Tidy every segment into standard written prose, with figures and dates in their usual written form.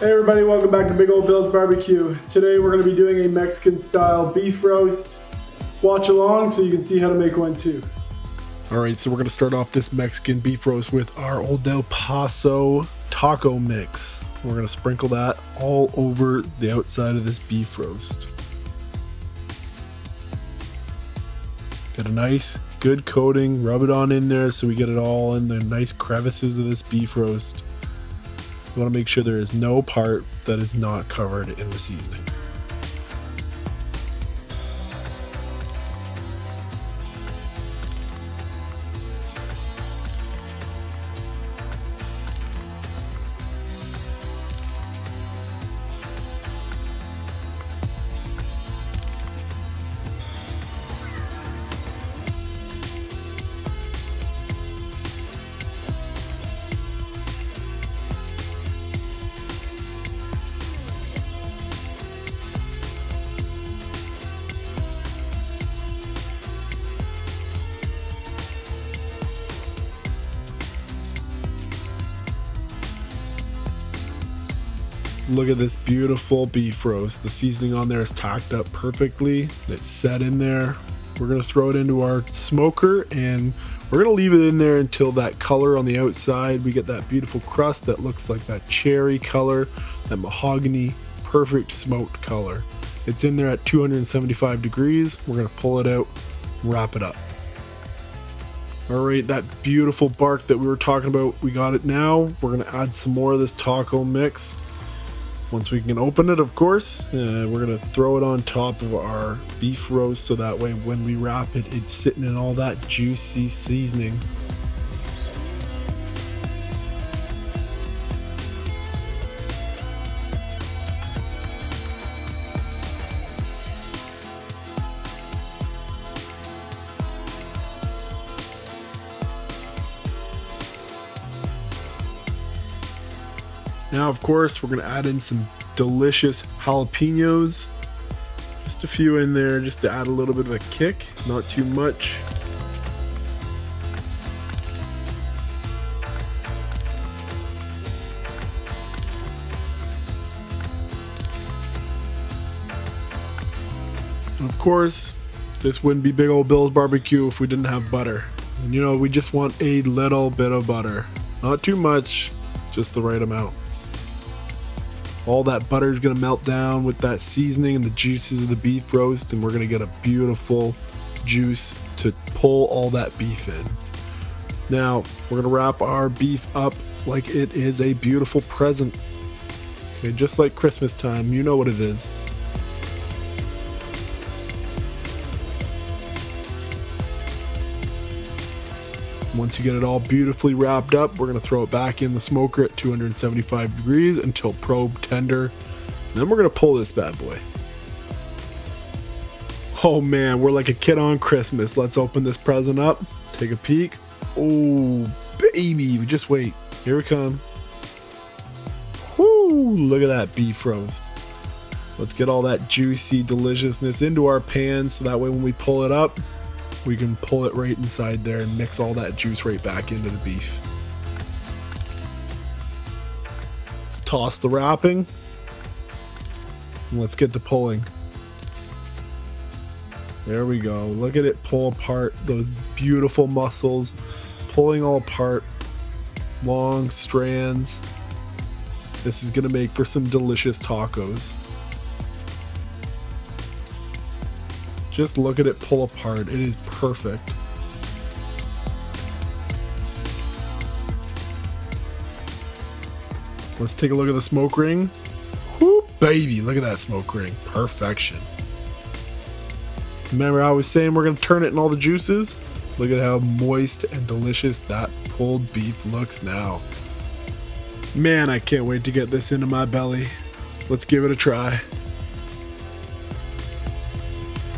Hey everybody, welcome back to Big Old Bill's Barbecue. Today we're going to be doing a Mexican style beef roast. Watch along so you can see how to make one too. Alright, so we're going to start off this Mexican beef roast with our Old El Paso taco mix. We're going to sprinkle that all over the outside of this beef roast. Get a nice good coating, rub it on in there so we get it all in the nice crevices of this beef roast. You want to make sure there is no part that is not covered in the seasoning. Look at this beautiful beef roast. The seasoning on there is tacked up perfectly. It's set in there. We're going to throw it into our smoker and we're going to leave it in there until that color on the outside. We get that beautiful crust that looks like that cherry color, that mahogany, perfect smoked color. It's in there at 275 degrees. We're going to pull it out, wrap it up. Alright, that beautiful bark that we were talking about, we got it now. We're going to add some more of this taco mix. Once we can open it, of course, we're going to throw it on top of our beef roast so that way when we wrap it, it's sitting in all that juicy seasoning. Now, of course, we're going to add in some delicious jalapenos. Just a few in there just to add a little bit of a kick, not too much. And of course, this wouldn't be Big Old Bill's Barbecue if we didn't have butter. And you know, we just want a little bit of butter. Not too much, just the right amount. All that butter is going to melt down with that seasoning and the juices of the beef roast, and we're going to get a beautiful juice to pull all that beef in. Now, we're going to wrap our beef up like it is a beautiful present. Okay, just like Christmas time, you know what it is. Once you get it all beautifully wrapped up, we're going to throw it back in the smoker at 275 degrees until probe tender. And then we're going to pull this bad boy. Oh man, we're like a kid on Christmas. Let's open this present up. Take a peek. Oh, baby. Just wait. Here we come. Whoo, look at that beef roast. Let's get all that juicy deliciousness into our pan so that way when we pull it up, we can pull it right inside there and mix all that juice right back into the beef. Let's toss the wrapping. And let's get to pulling. There we go. Look at it pull apart. Those beautiful muscles. Pulling all apart. Long strands. This is going to make for some delicious tacos. Just look at it pull apart. It is perfect. Let's take a look at the smoke ring. Whoop, baby, look at that smoke ring. Perfection. Remember I was saying we're going to turn it in all the juices? Look at how moist and delicious that pulled beef looks now. Man, I can't wait to get this into my belly. Let's give it a try.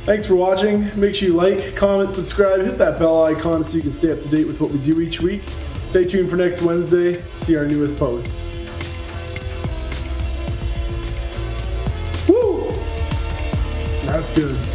Thanks for watching. Make sure you like, comment, subscribe, hit that bell icon so you can stay up to date with what we do each week. Stay tuned for next Wednesday. See our newest post. Woo! That's good.